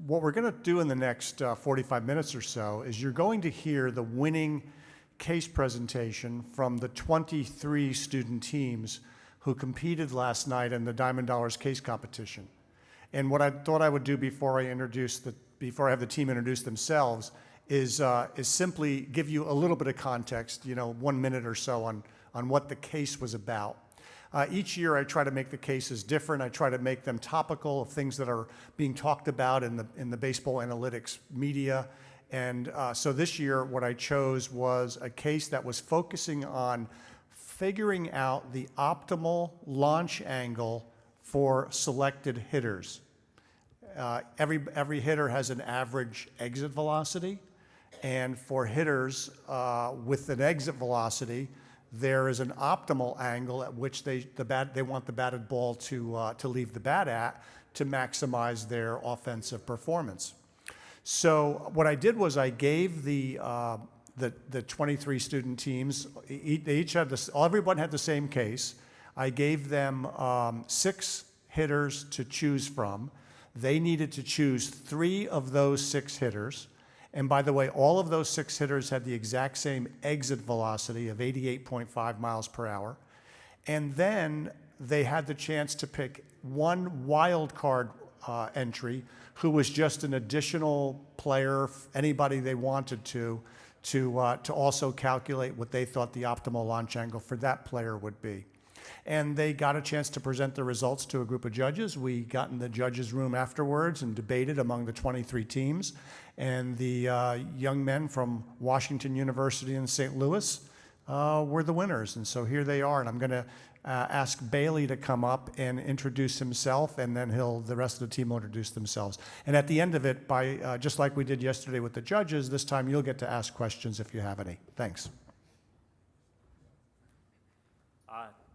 what we're going to do in the next 45 minutes or so is you're going to hear the winning case presentation from the 23 student teams who competed last night in the Diamond Dollars case competition. And what I thought I would do before I have the team introduce themselves is simply give you a little bit of context, 1 minute or so on what the case was about. Each year I try to make the cases different. I try to make them topical of things that are being talked about in the baseball analytics media. And so this year what I chose was a case that was focusing on figuring out the optimal launch angle for selected hitters. Every hitter has an average exit velocity, and for hitters with an exit velocity, there is an optimal angle at which they want the batted ball to leave the bat at to maximize their offensive performance. So what I did was I gave the 23 student teams, everyone had the same case. I gave them 6 hitters to choose from. They needed to choose 3 of those 6 hitters. And by the way, all of those 6 hitters had the exact same exit velocity of 88.5 miles per hour. And then they had the chance to pick one wild card entry who was just an additional player, anybody they wanted to also calculate what they thought the optimal launch angle for that player would be. And they got a chance to present the results to a group of judges. We got in the judges' room afterwards and debated among the 23 teams. And the young men from Washington University in St. Louis were the winners. And so here they are. And I'm going to ask Bailey to come up and introduce himself, and then the rest of the team will introduce themselves. And at the end of it, just like we did yesterday with the judges, this time you'll get to ask questions if you have any. Thanks.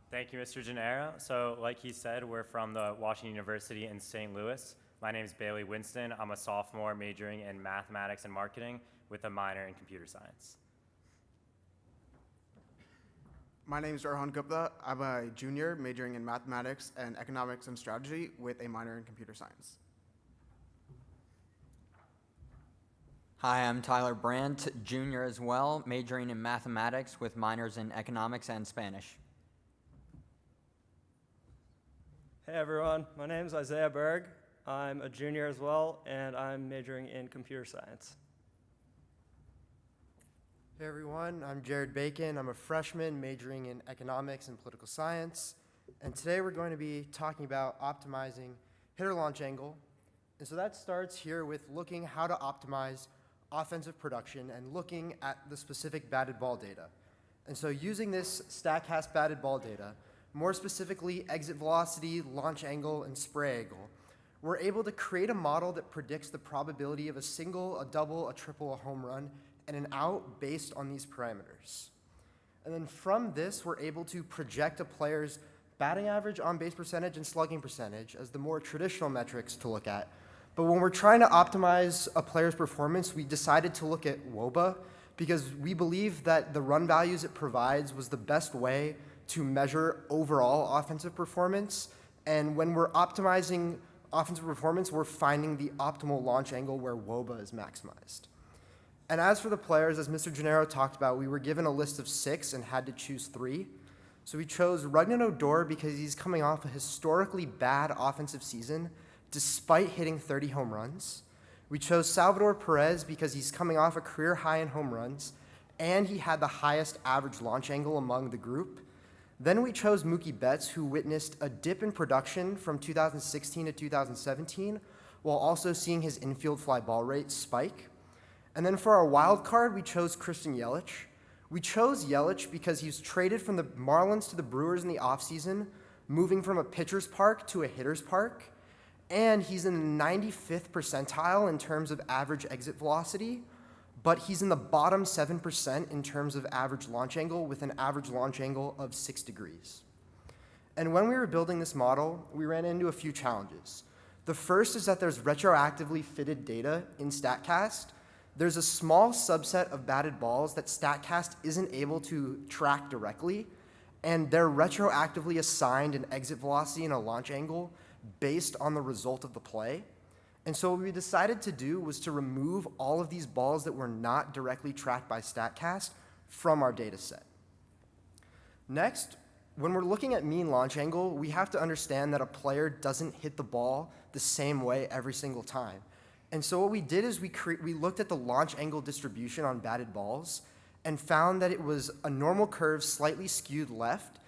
Thank you, Mr. Gennaro. So like he said, we're from the Washington University in St. Louis. My name is Bailey Winston. I'm a sophomore majoring in mathematics and marketing with a minor in computer science. My name is Rohan Gupta. I'm a junior majoring in mathematics and economics and strategy with a minor in computer science. Hi, I'm Tyler Brandt, junior as well, majoring in mathematics with minors in economics and Spanish. Hey everyone, my name is Berg. I'm a junior as well, and I'm majoring in computer science. Hey everyone, I'm Jarod Bacon. I'm a freshman majoring in economics and political science. And today we're going to be talking about optimizing hitter launch angle. And so that starts here with looking how to optimize offensive production and looking at the specific batted ball data. And so using this StatCast batted ball data, more specifically exit velocity, launch angle, and spray angle, we're able to create a model that predicts the probability of a single, a double, a triple, a home run, and an out based on these parameters. And then from this, we're able to project a player's batting average, on-base percentage, and slugging percentage as the more traditional metrics to look at. But when we're trying to optimize a player's performance, we decided to look at WOBA because we believe that the run values it provides was the best way to measure overall offensive performance. And when we're optimizing offensive performance, we're finding the optimal launch angle where WOBA is maximized. And as for the players, as Mr. Gennaro talked about, we were given a list of 6 and had to choose 3. So we chose Rougned Odor because he's coming off a historically bad offensive season despite hitting 30 home runs. We chose Salvador Perez because he's coming off a career high in home runs and he had the highest average launch angle among the group. Then we chose Mookie Betts, who witnessed a dip in production from 2016 to 2017, while also seeing his infield fly ball rate spike. And then for our wild card, we chose Christian Yelich. We chose Yelich because he was traded from the Marlins to the Brewers in the offseason, moving from a pitcher's park to a hitter's park. And he's in the 95th percentile in terms of average exit velocity, but he's in the bottom 7% in terms of average launch angle with an average launch angle of 6 degrees. And when we were building this model, we ran into a few challenges. The first is that there's retroactively fitted data in StatCast. There's a small subset of batted balls that StatCast isn't able to track directly, and they're retroactively assigned an exit velocity and a launch angle based on the result of the play. And so what we decided to do was to remove all of these balls that were not directly tracked by StatCast from our data set. Next, when we're looking at mean launch angle, we have to understand that a player doesn't hit the ball the same way every single time. And so what we did is we looked at the launch angle distribution on batted balls and found that it was a normal curve slightly skewed left.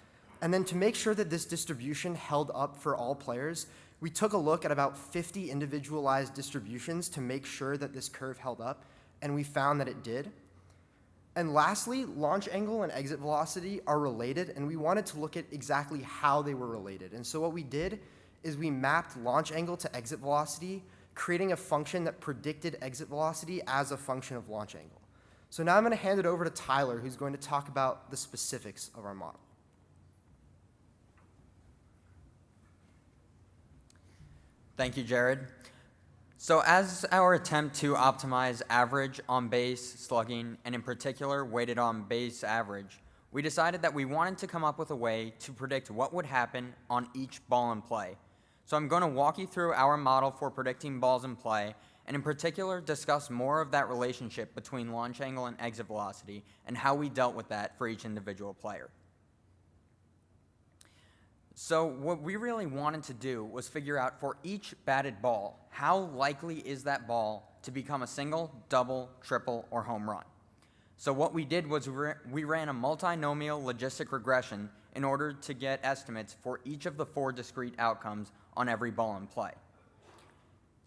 And then to make sure that this distribution held up for all players, we took a look at about 50 individualized distributions to make sure that this curve held up, and we found that it did. And lastly, launch angle and exit velocity are related, and we wanted to look at exactly how they were related. And so what we did is we mapped launch angle to exit velocity, creating a function that predicted exit velocity as a function of launch angle. So now I'm going to hand it over to Tyler, who's going to talk about the specifics of our model. Thank you, Jarod. So as our attempt to optimize average on base slugging, and in particular weighted on base average, we decided that we wanted to come up with a way to predict what would happen on each ball in play. So I'm going to walk you through our model for predicting balls in play, and in particular discuss more of that relationship between launch angle and exit velocity and how we dealt with that for each individual player. So what we really wanted to do was figure out for each batted ball, how likely is that ball to become a single, double, triple, or home run. So what we did was we ran a multinomial logistic regression in order to get estimates for each of the 4 discrete outcomes on every ball in play.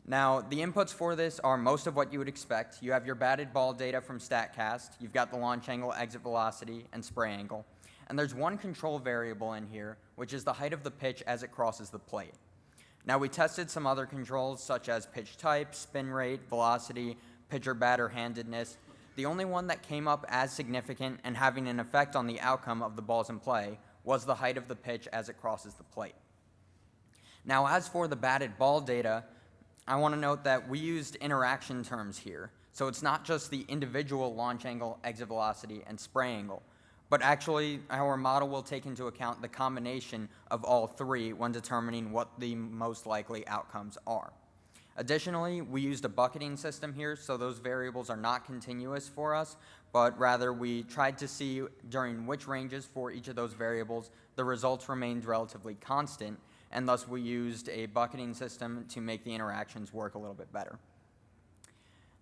Now, the inputs for this are most of what you would expect. You have your batted ball data from StatCast, you've got the launch angle, exit velocity, and spray angle. And there's one control variable in here, which is the height of the pitch as it crosses the plate. Now, we tested some other controls, such as pitch type, spin rate, velocity, pitcher-batter handedness. The only one that came up as significant and having an effect on the outcome of the balls in play was the height of the pitch as it crosses the plate. Now, as for the batted ball data, I want to note that we used interaction terms here. So it's not just the individual launch angle, exit velocity, and spray angle, but actually our model will take into account the combination of all 3 when determining what the most likely outcomes are. Additionally, we used a bucketing system here, so those variables are not continuous for us, but rather we tried to see during which ranges for each of those variables the results remained relatively constant, and thus we used a bucketing system to make the interactions work a little bit better.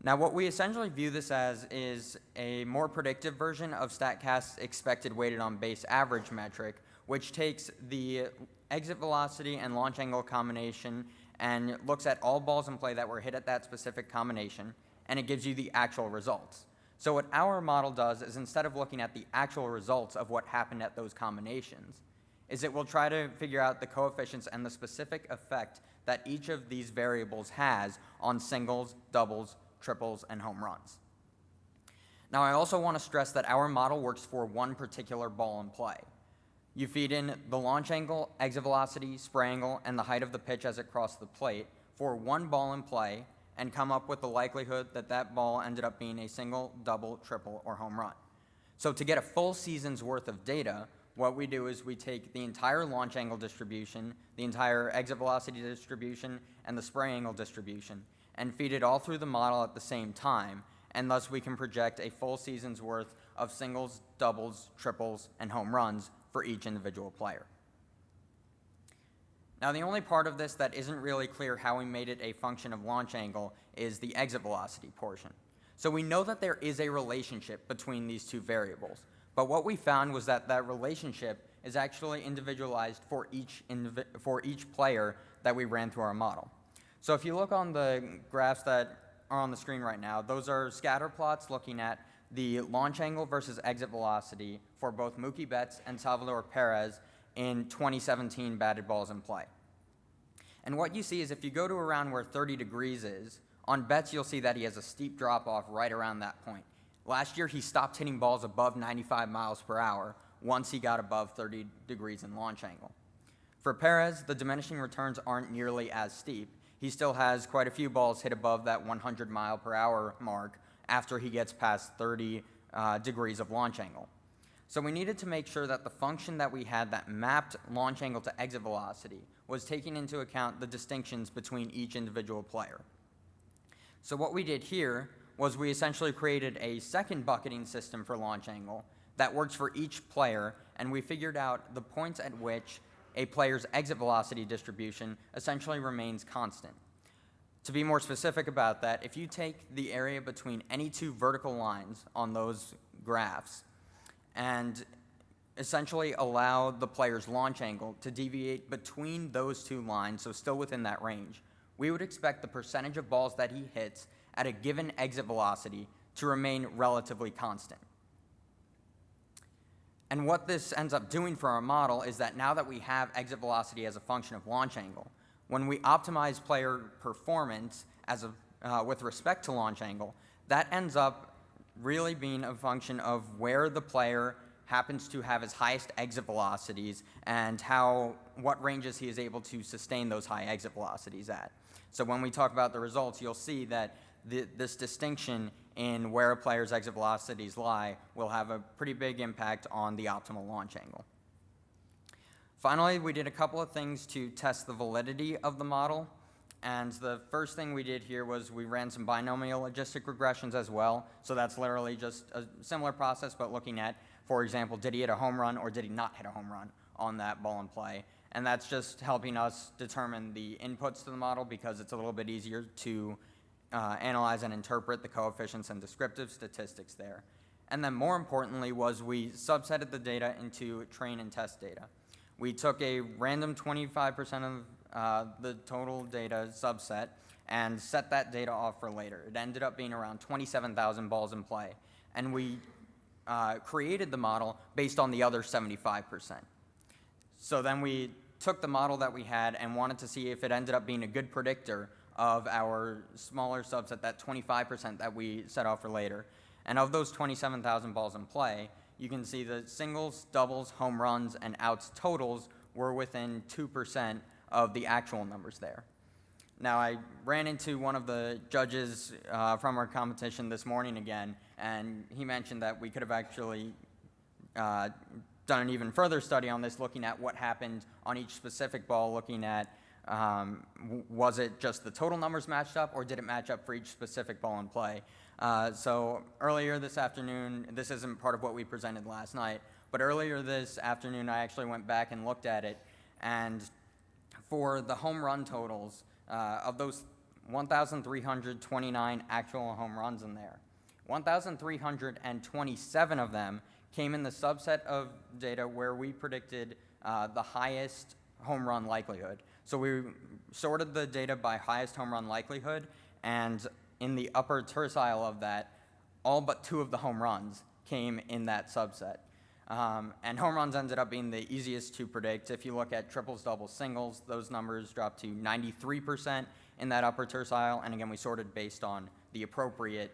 Now, what we essentially view this as is a more predictive version of StatCast's expected weighted on base average metric, which takes the exit velocity and launch angle combination and looks at all balls in play that were hit at that specific combination, and it gives you the actual results. So what our model does is, instead of looking at the actual results of what happened at those combinations, is it will try to figure out the coefficients and the specific effect that each of these variables has on singles, doubles, triples, and home runs. Now, I also want to stress that our model works for one particular ball in play. You feed in the launch angle, exit velocity, spray angle, and the height of the pitch as it crossed the plate for one ball in play and come up with the likelihood that that ball ended up being a single, double, triple, or home run. So to get a full season's worth of data, what we do is we take the entire launch angle distribution, the entire exit velocity distribution, and the spray angle distribution, and feed it all through the model at the same time, and thus we can project a full season's worth of singles, doubles, triples, and home runs for each individual player. Now, the only part of this that isn't really clear how we made it a function of launch angle is the exit velocity portion. So we know that there is a relationship between these 2 variables, but what we found was that that relationship is actually individualized for each player that we ran through our model. So if you look on the graphs that are on the screen right now, those are scatter plots looking at the launch angle versus exit velocity for both Mookie Betts and Salvador Perez in 2017 batted balls in play. And what you see is, if you go to around where 30 degrees is, on Betts you'll see that he has a steep drop-off right around that point. Last year he stopped hitting balls above 95 miles per hour once he got above 30 degrees in launch angle. For Perez, the diminishing returns aren't nearly as steep. He still has quite a few balls hit above that 100 mile per hour mark after he gets past 30 degrees of launch angle. So we needed to make sure that the function that we had that mapped launch angle to exit velocity was taking into account the distinctions between each individual player. So what we did here was we essentially created a second bucketing system for launch angle that works for each player, and we figured out the points at which a player's exit velocity distribution essentially remains constant. To be more specific about that, if you take the area between any two vertical lines on those graphs and essentially allow the player's launch angle to deviate between those two lines, so still within that range, we would expect the percentage of balls that he hits at a given exit velocity to remain relatively constant. And what this ends up doing for our model is that now that we have exit velocity as a function of launch angle, when we optimize player performance with respect to launch angle, that ends up really being a function of where the player happens to have his highest exit velocities and what ranges he is able to sustain those high exit velocities at. So when we talk about the results, you'll see that this distinction in where a player's exit velocities lie will have a pretty big impact on the optimal launch angle. Finally, we did a couple of things to test the validity of the model. And the first thing we did here was we ran some binomial logistic regressions as well. So that's literally just a similar process, but looking at, for example, did he hit a home run or did he not hit a home run on that ball in play? And that's just helping us determine the inputs to the model because it's a little bit easier to analyze and interpret the coefficients and descriptive statistics there. And then more importantly was we subsetted the data into train and test data. We took a random 25% of the total data subset and set that data off for later. It ended up being around 27,000 balls in play. And we created the model based on the other 75%. So then we took the model that we had and wanted to see if it ended up being a good predictor of our smaller subset, that 25% that we set off for later. And of those 27,000 balls in play, you can see the singles, doubles, home runs, and outs totals were within 2% of the actual numbers there. Now, I ran into one of the judges from our competition this morning again, and he mentioned that we could have actually done an even further study on this, looking at what happened on each specific ball, looking at was it just the total numbers matched up, or did it match up for each specific ball in play? So earlier this afternoon, this isn't part of what we presented last night, but earlier this afternoon I actually went back and looked at it, and for the home run totals, of those 1,329 actual home runs in there, 1,327 of them came in the subset of data where we predicted the highest home run likelihood. So we sorted the data by highest home run likelihood, and in the upper tercile of that, all but 2 of the home runs came in that subset. And home runs ended up being the easiest to predict. If you look at triples, doubles, singles, those numbers dropped to 93% in that upper tercile, and again, we sorted based on the appropriate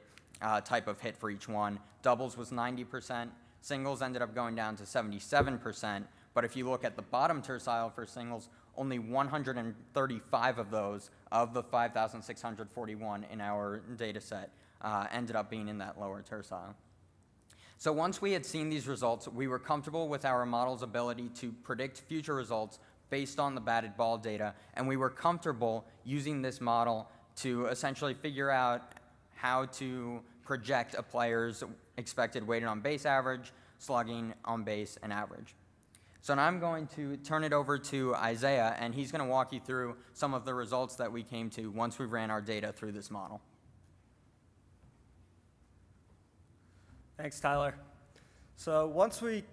type of hit for each one. Doubles was 90%, singles ended up going down to 77%, but if you look at the bottom tercile for singles, only 135 of those, of the 5,641 in our data set, ended up being in that lower tercile. So once we had seen these results, we were comfortable with our model's ability to predict future results based on the batted ball data, and we were comfortable using this model to essentially figure out how to project a player's expected weighted on base average, slugging, on base, and average. So now I'm going to turn it over to Isaiah, and he's going to walk you through some of the results that we came to once we ran our data through this model. Thanks, Tyler. So once we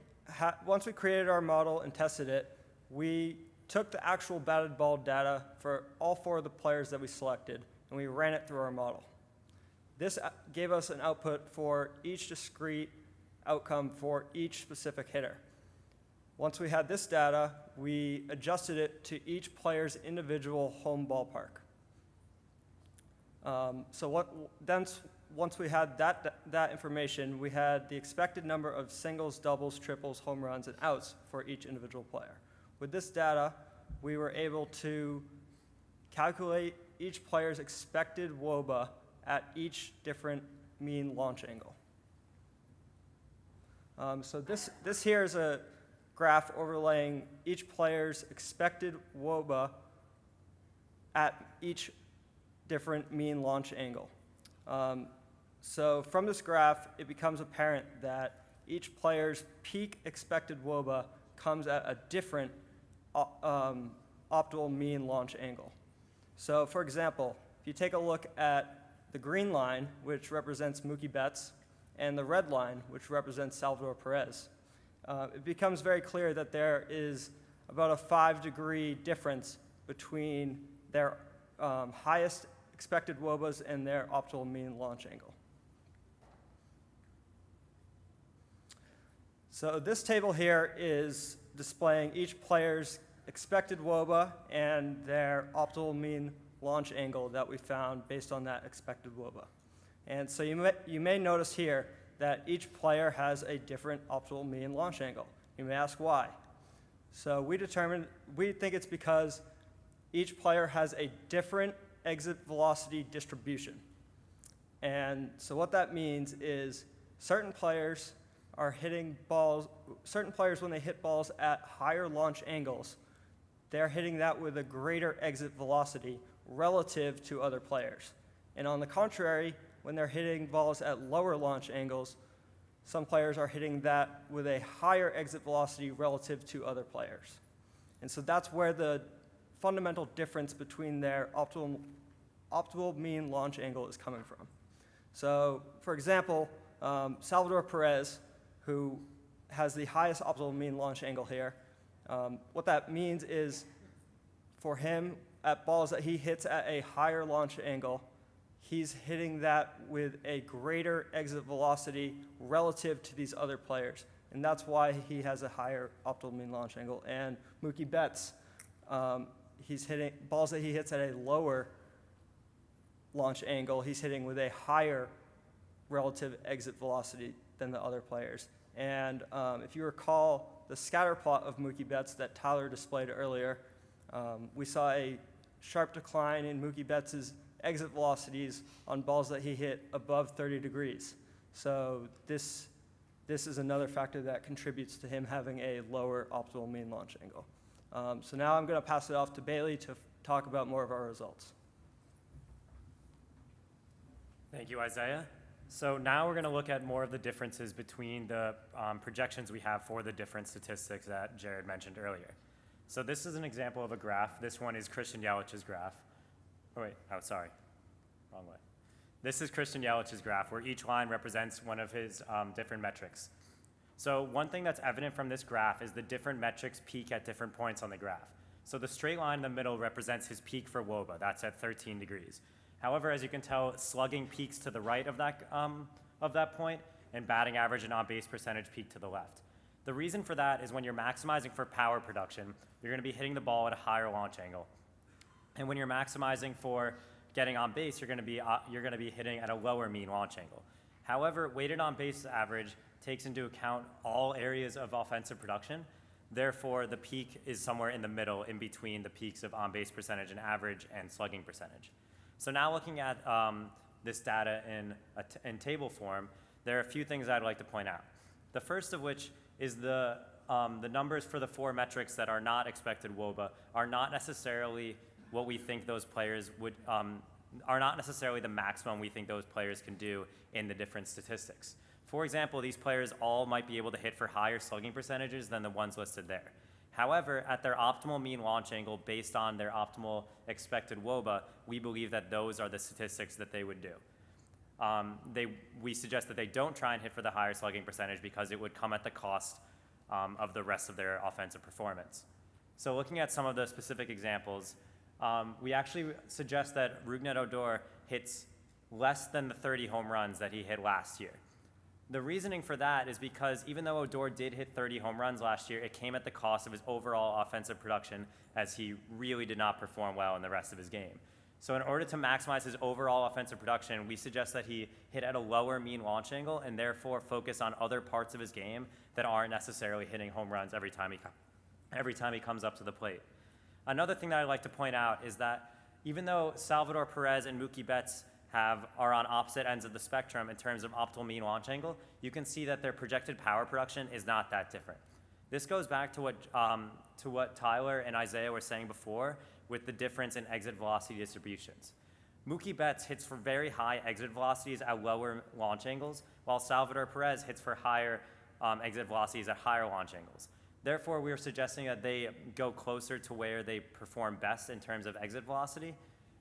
created our model and tested it, we took the actual batted ball data for all 4 of the players that we selected, and we ran it through our model. This gave us an output for each discrete outcome for each specific hitter. Once we had this data, we adjusted it to each player's individual home ballpark. Once we had that information, we had the expected number of singles, doubles, triples, home runs, and outs for each individual player. With this data, we were able to calculate each player's expected WOBA at each different mean launch angle. So this here is a graph overlaying each player's expected WOBA at each different mean launch angle. So from this graph, it becomes apparent that each player's peak expected WOBA comes at a different optimal mean launch angle. So for example, if you take a look at the green line, which represents Mookie Betts, and the red line, which represents Salvador Perez, it becomes very clear that there is about a 5-degree difference between their highest expected WOBAs and their optimal mean launch angle. So this table here is displaying each player's expected WOBA and their optimal mean launch angle that we found based on that expected WOBA. And so you may notice here that each player has a different optimal mean launch angle. You may ask why. So we think it's because each player has a different exit velocity distribution. And so what that means is certain players when they hit balls at higher launch angles, they're hitting that with a greater exit velocity relative to other players. And on the contrary, when they're hitting balls at lower launch angles, some players are hitting that with a higher exit velocity relative to other players. And so that's where the fundamental difference between their optimal mean launch angle is coming from. So, for example, Salvador Perez, who has the highest optimal mean launch angle here, what that means is for him, at balls that he hits at a higher launch angle, he's hitting that with a greater exit velocity relative to these other players. And that's why he has a higher optimal mean launch angle. And Mookie Betts, he's hitting balls that he hits at a lower launch angle, he's hitting with a higher relative exit velocity than the other players. And if you recall the scatter plot of Mookie Betts that Tyler displayed earlier, we saw a sharp decline in Mookie Betts' exit velocities on balls that he hit above 30 degrees. So this is another factor that contributes to him having a lower optimal mean launch angle. So now I'm going to pass it off to Bailey to talk about more of our results. Thank you, Isaiah. So now we're going to look at more of the differences between the projections we have for the different statistics that Jarod mentioned earlier. So this is an example of a graph. This one is Christian Yelich's graph. Oh, wait, oh, sorry, wrong way. This is Christian Yelich's graph, where each line represents one of his different metrics. So one thing that's evident from this graph is the different metrics peak at different points on the graph. So the straight line in the middle represents his peak for WOBA. That's at 13 degrees. However, as you can tell, slugging peaks to the right of that point, and batting average and on-base percentage peak to the left. The reason for that is when you're maximizing for power production, you're going to be hitting the ball at a higher launch angle. And when you're maximizing for getting on base, you're going to be hitting at a lower mean launch angle. However, weighted on base average takes into account all areas of offensive production. Therefore, the peak is somewhere in the middle, in between the peaks of on-base percentage and average and slugging percentage. So now looking at this data in table form, there are a few things I'd like to point out. The first of which is the numbers for the 4 metrics that are not expected WOBA are not necessarily what we think those players would, are not necessarily the maximum we think those players can do in the different statistics. For example, these players all might be able to hit for higher slugging percentages than the ones listed there. However, at their optimal mean launch angle based on their optimal expected WOBA, we believe that those are the statistics that they would do. We suggest that they don't try and hit for the higher slugging percentage because it would come at the cost of the rest of their offensive performance. So looking at some of the specific examples, we actually suggest that Rougned Odor hits less than the 30 home runs that he hit last year. The reasoning for that is because even though Odor did hit 30 home runs last year, it came at the cost of his overall offensive production, as he really did not perform well in the rest of his game. So in order to maximize his overall offensive production, we suggest that he hit at a lower mean launch angle and therefore focus on other parts of his game that aren't necessarily hitting home runs every time he comes up to the plate. Another thing that I'd like to point out is that even though Salvador Perez and Mookie Betts are on opposite ends of the spectrum in terms of optimal mean launch angle, you can see that their projected power production is not that different. This goes back to what Tyler and Isaiah were saying before with the difference in exit velocity distributions. Mookie Betts hits for very high exit velocities at lower launch angles, while Salvador Perez hits for higher exit velocities at higher launch angles. Therefore, we are suggesting that they go closer to where they perform best in terms of exit velocity,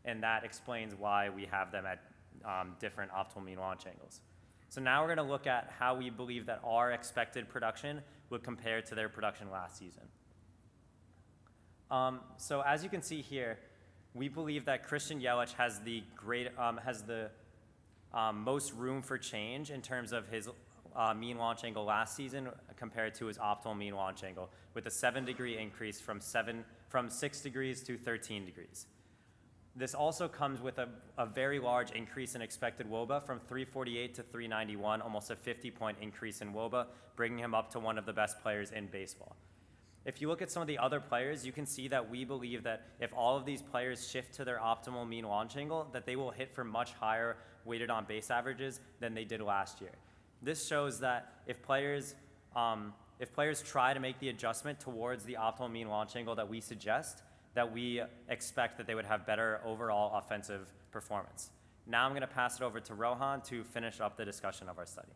and that explains why we have them at different optimal mean launch angles. So now we're going to look at how we believe that our expected production would compare to their production last season. So as you can see here, we believe that Christian Yelich has the most room for change in terms of his mean launch angle last season compared to his optimal mean launch angle, with a 7-degree increase from 6 degrees to 13 degrees. This also comes with a very large increase in expected WOBA from 348 to 391, almost a 50-point increase in WOBA, bringing him up to one of the best players in baseball. If you look at some of the other players, you can see that we believe that if all of these players shift to their optimal mean launch angle, that they will hit for much higher weighted on base averages than they did last year. This shows that if players try to make the adjustment towards the optimal mean launch angle that we suggest, that we expect that they would have better overall offensive performance. Now I'm going to pass it over to Rohan to finish up the discussion of our study.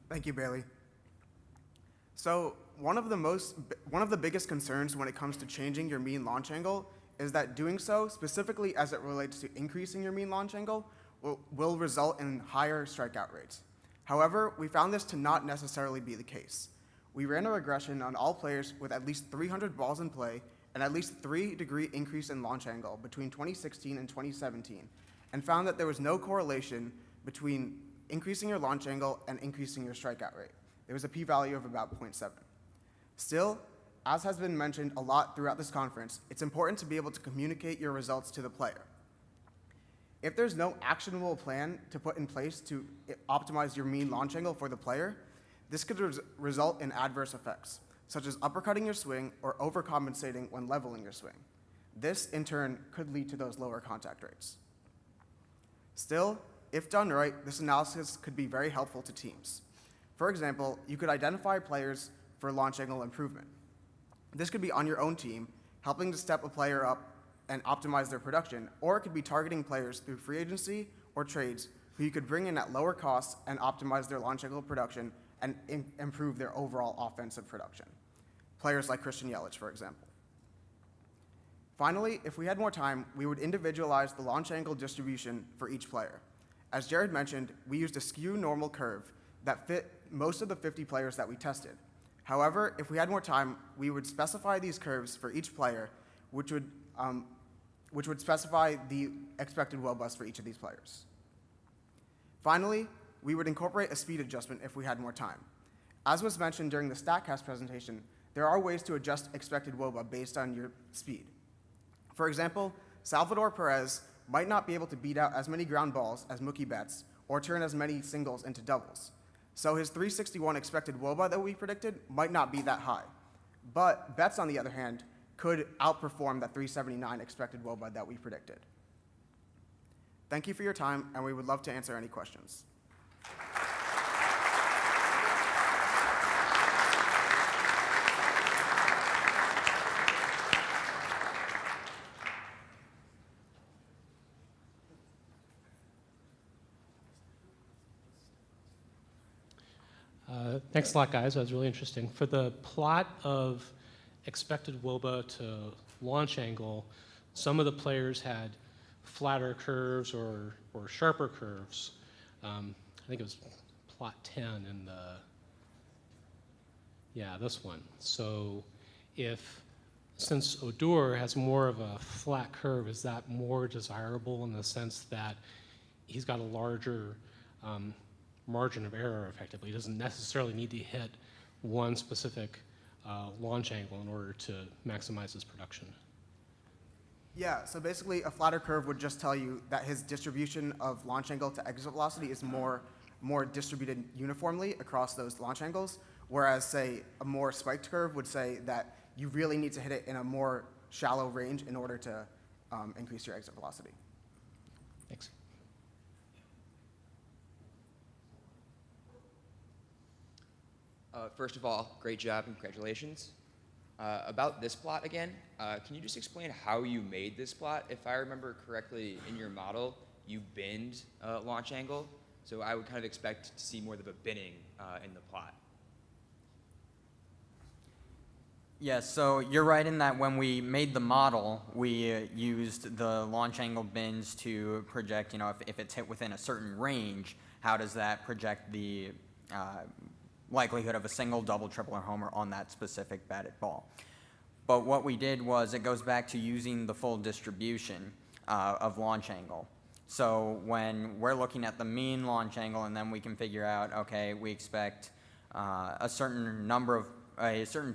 Thank you, Bailey. So one of the biggest concerns when it comes to changing your mean launch angle is that doing so, specifically as it relates to increasing your mean launch angle, will result in higher strikeout rates. However, we found this to not necessarily be the case. We ran a regression on all players with at least 300 balls in play and at least 3-degree increase in launch angle between 2016 and 2017, and found that there was no correlation between increasing your launch angle and increasing your strikeout rate. There was a p-value of about 0.7. Still, as has been mentioned a lot throughout this conference, it's important to be able to communicate your results to the player. If there's no actionable plan to put in place to optimize your mean launch angle for the player, this could result in adverse effects, such as uppercutting your swing or overcompensating when leveling your swing. This, in turn, could lead to those lower contact rates. Still, if done right, this analysis could be very helpful to teams. For example, you could identify players for launch angle improvement. This could be on your own team, helping to step a player up and optimize their production, or it could be targeting players through free agency or trades who you could bring in at lower costs and optimize their launch angle production and improve their overall offensive production. Players like Christian Yelich, for example. Finally, if we had more time, we would individualize the launch angle distribution for each player. As Jarod mentioned, we used a skew normal curve that fit most of the 50 players that we tested. However, if we had more time, we would specify these curves for each player, which would specify the expected WOBAs for each of these players. Finally, we would incorporate a speed adjustment if we had more time. As was mentioned during the StatCast presentation, there are ways to adjust expected WOBA based on your speed. For example, Salvador Perez might not be able to beat out as many ground balls as Mookie Betts or turn as many singles into doubles. So his 361 expected WOBA that we predicted might not be that high. But Betts, on the other hand, could outperform that 379 expected WOBA that we predicted. Thank you for your time, and we would love to answer any questions. Thanks a lot, guys. That was really interesting. For the plot of expected WOBA to launch angle, some of the players had flatter curves or sharper curves. I think it was plot 10 in the, yeah, this one. So since Odor has more of a flat curve, is that more desirable in the sense that he's got a larger margin of error, effectively? He doesn't necessarily need to hit one specific launch angle in order to maximize his production. Yeah, so basically a flatter curve would just tell you that his distribution of launch angle to exit velocity is more distributed uniformly across those launch angles, whereas, say, a more spiked curve would say that you really need to hit it in a more shallow range in order to increase your exit velocity. Thanks. First of all, great job and congratulations. About this plot again, can you just explain how you made this plot? If I remember correctly, in your model, you binned launch angle, so I would kind of expect to see more of a binning in the plot. Yes, so you're right in that when we made the model, we used the launch angle bins to project, if it's hit within a certain range, how does that project the likelihood of a single, double, triple, or homer on that specific batted ball. But what we did was, it goes back to using the full distribution of launch angle. So when we're looking at the mean launch angle, and then we can figure out, okay, we expect a certain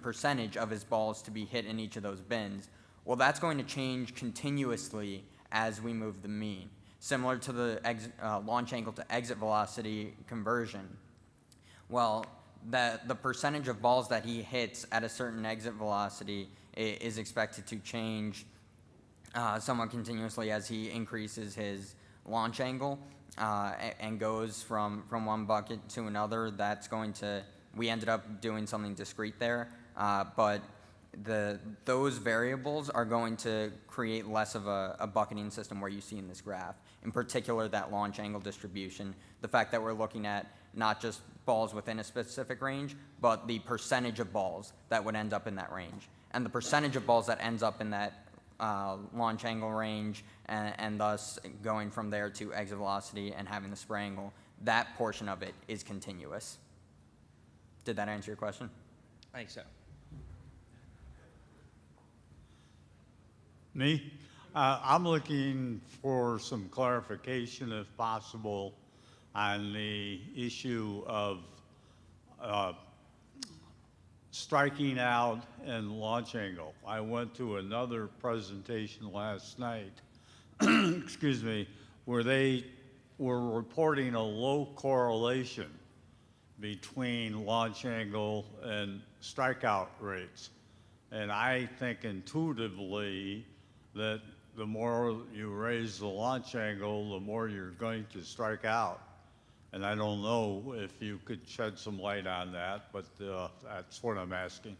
percentage of his balls to be hit in each of those bins, well, that's going to change continuously as we move the mean. Similar to the launch angle to exit velocity conversion. Well, the percentage of balls that he hits at a certain exit velocity is expected to change somewhat continuously as he increases his launch angle and goes from one bucket to another. That's going to, we ended up doing something discrete there, but those variables are going to create less of a bucketing system where you see in this graph. In particular, that launch angle distribution, the fact that we're looking at not just balls within a specific range, but the percentage of balls that would end up in that range. And the percentage of balls that ends up in that launch angle range, and thus going from there to exit velocity and having the spray angle, that portion of it is continuous. Did that answer your question? I think so. Me? I'm looking for some clarification, if possible, on the issue of striking out and launch angle. I went to another presentation last night, excuse me, where they were reporting a low correlation between launch angle and strikeout rates. And I think intuitively that the more you raise the launch angle, the more you're going to strike out. And I don't know if you could shed some light on that, but that's what I'm asking.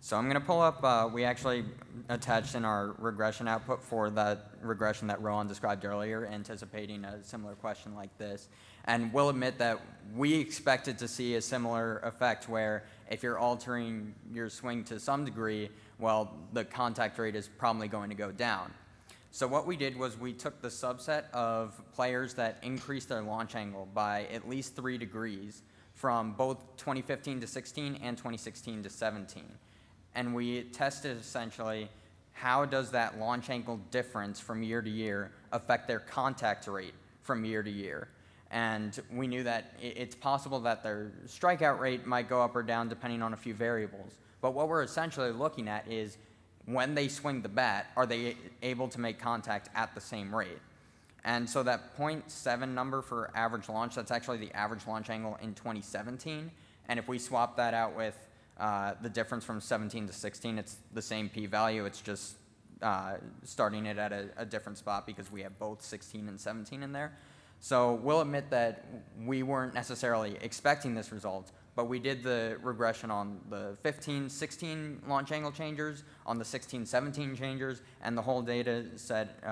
So I'm going to pull up, we actually attached in our regression output for that regression that Rohan described earlier, anticipating a similar question like this. And we'll admit that we expected to see a similar effect where if you're altering your swing to some degree, well, the contact rate is probably going to go down. So what we did was we took the subset of players that increased their launch angle by at least 3 degrees from both 2015 to 16 and 2016 to 17. And we tested essentially how does that launch angle difference from year to year affect their contact rate from year to year. And we knew that it's possible that their strikeout rate might go up or down depending on a few variables. But what we're essentially looking at is when they swing the bat, are they able to make contact at the same rate? And so that 0.7 number for average launch, that's actually the average launch angle in 2017. And if we swap that out with the difference from 17 to 16, it's the same p-value. It's just starting it at a different spot because we have both 16 and 17 in there. So we'll admit that we weren't necessarily expecting this result, but we did the regression on the 15-16 launch angle changers, on the 16-17 changers, and the whole data set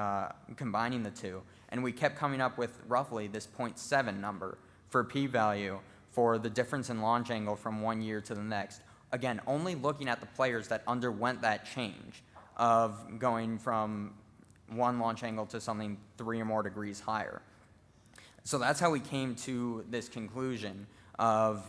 combining the two. And we kept coming up with roughly this 0.7 number for p-value for the difference in launch angle from one year to the next. Again, only looking at the players that underwent that change of going from one launch angle to something 3 or more degrees higher. So that's how we came to this conclusion of,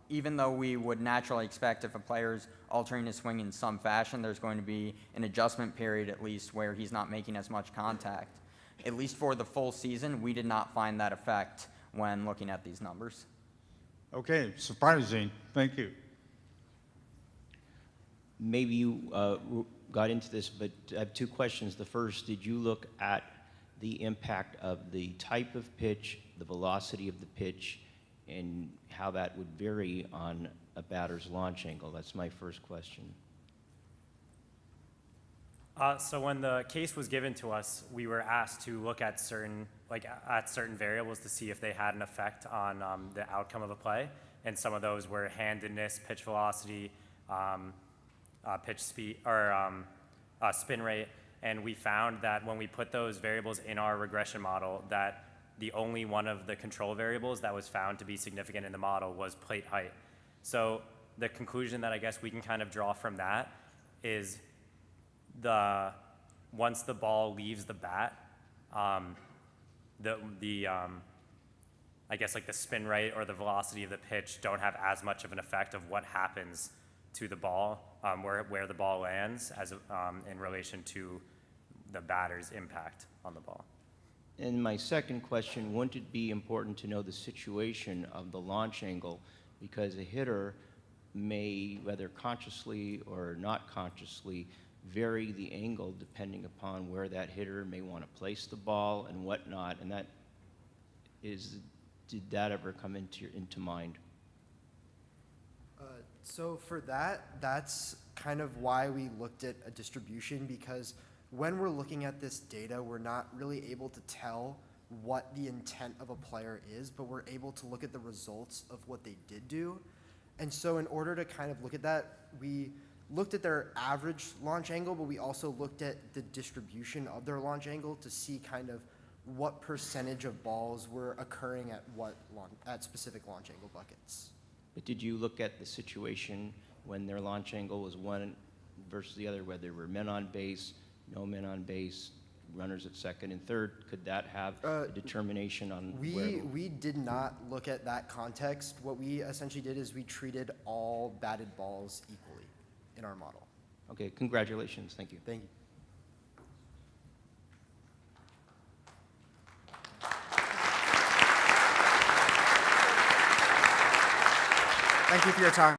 even though we would naturally expect if a player's altering his swing in some fashion, there's going to be an adjustment period at least where he's not making as much contact. At least for the full season, we did not find that effect when looking at these numbers. Okay, surprising. Thank you. Maybe you got into this, but I have 2 questions. The first, did you look at the impact of the type of pitch, the velocity of the pitch, and how that would vary on a batter's launch angle? That's my first question. So when the case was given to us, we were asked to look at certain variables to see if they had an effect on the outcome of a play, and some of those were handedness, pitch velocity, pitch speed, or spin rate. And we found that when we put those variables in our regression model, that the only one of the control variables that was found to be significant in the model was plate height. So the conclusion that I guess we can kind of draw from that is once the ball leaves the bat, I guess like the spin rate or the velocity of the pitch don't have as much of an effect of what happens to the ball, where the ball lands as in relation to the batter's impact on the ball. And my second question, wouldn't it be important to know the situation of the launch angle? Because a hitter may, whether consciously or not consciously, vary the angle depending upon where that hitter may want to place the ball and whatnot. And that is, did that ever come into mind? So for that, that's kind of why we looked at a distribution, because when we're looking at this data, we're not really able to tell what the intent of a player is, but we're able to look at the results of what they did do. And so in order to kind of look at that, we looked at their average launch angle, but we also looked at the distribution of their launch angle to see kind of what percentage of balls were occurring at specific launch angle buckets. But did you look at the situation when their launch angle was one versus the other, whether there were men on base, no men on base, runners at second and third? Could that have a determination on where? We did not look at that context. What we essentially did is we treated all batted balls equally in our model. Okay, congratulations. Thank you. Thank you. Thank you for your time.